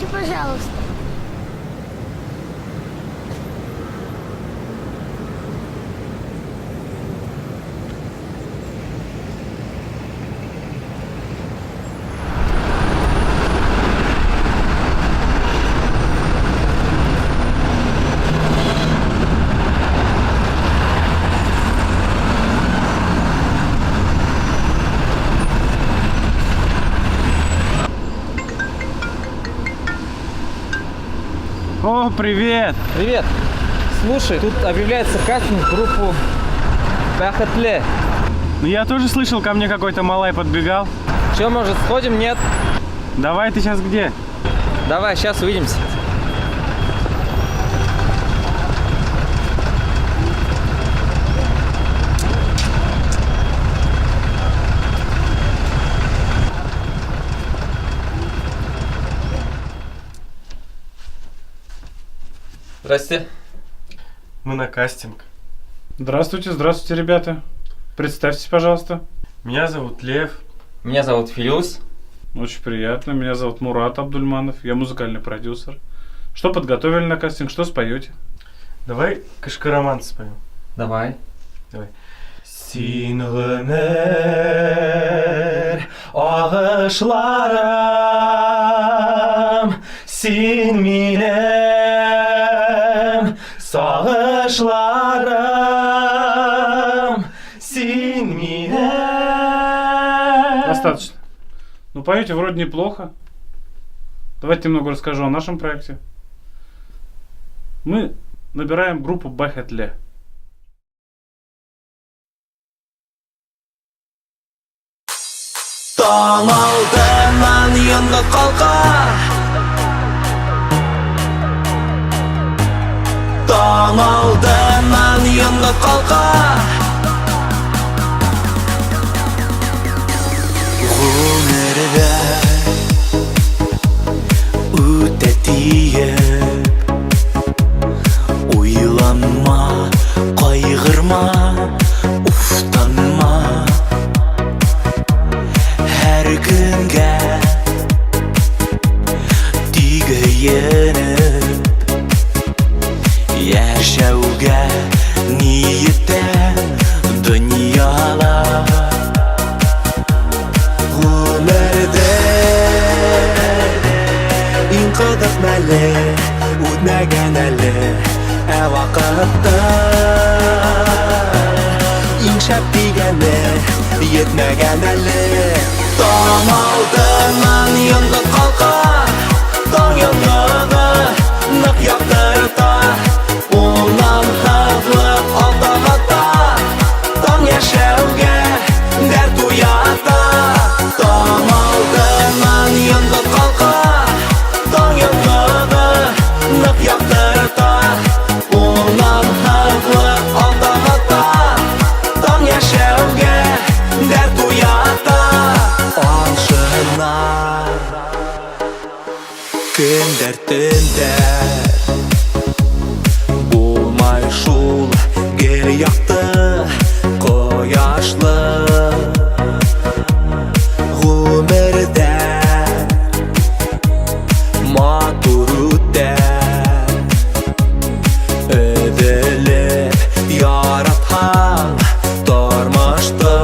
Здравствуйте, пожалуйста. О, привет! Привет! Слушай, тут объявляется кастинг в группу Бахатле. Ну я тоже слышал, ко мне какой-то малай подбегал. Че, может, сходим? Нет? Давай, ты сейчас где? Давай, сейчас увидимся. Здрасте. Мы на кастинг. Здравствуйте, здравствуйте, ребята. Представьтесь, пожалуйста. Меня зовут Лев. Меня зовут Филюс. Очень приятно. Меня зовут Мурат Абдульманов. Я музыкальный продюсер. Что подготовили на кастинг? Что споете? Давай Кашкараман споем. Давай. Давай. Син гомер агышларым, син минем сагышларым, син минем. Достаточно. Ну, поете вроде неплохо. Давайте немного расскажу о нашем проекте. Мы набираем группу Бахатле. Таң алдынан енді қалқа, таң алдынан енді қалқа, ғұмырда өте тиіп, ойланма, қайғырма, уфтанма. Her günge tügüyenip yaşauga niyette dünyala Ömerde inqidaq məli Udməgən əli Əvaqatda İnşəb digəni Yetməgən əli Taң aldından енді қалқа, таң yanığı nıq яқтырта, онан хығылып алдағата, таң яшәуге дәрт уята. Таң алдынан енді қалқа, таң yanığı nıq яқтырта, онан хығылып алдағата, таң яшәуге дәрт уята. Алшынар күн дәртендер болмай шул гел яқты қояшлы ғұмырда матур өтер өділіп яратқан тормышты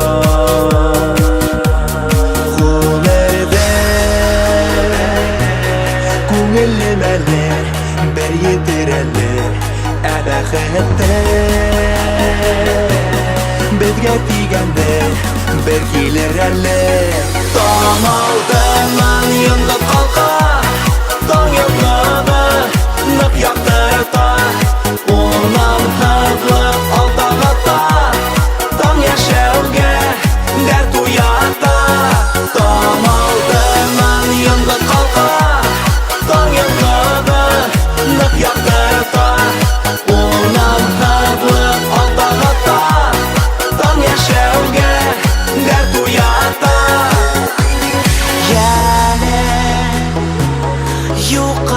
bir yetireller Əbəxətdə Bezgə tigəndə bir gelir əllər Taң aldından енді қалқа, таң yanığı nıq яқтырта, ondan hığılıb aldағата, таң яшәуге дәрт уята. Таң алдынан енді қалқа, таң yanığı nıq яқтырта, ondan hığılıb aldағата, таң яшәуге дәрт уята. Яне юқа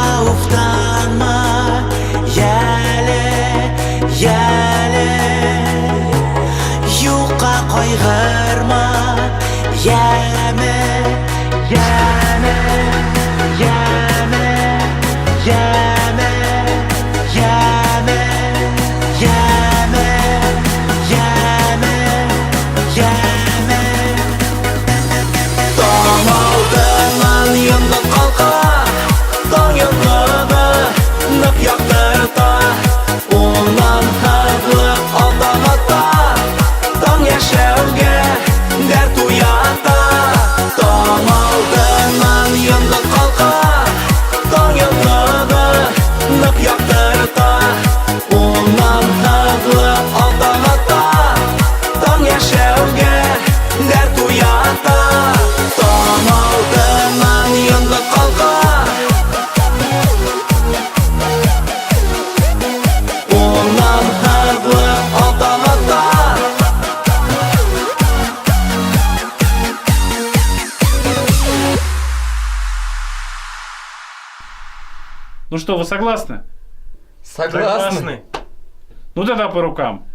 Ну что, вы согласны? Согласны? Ну тогда по рукам.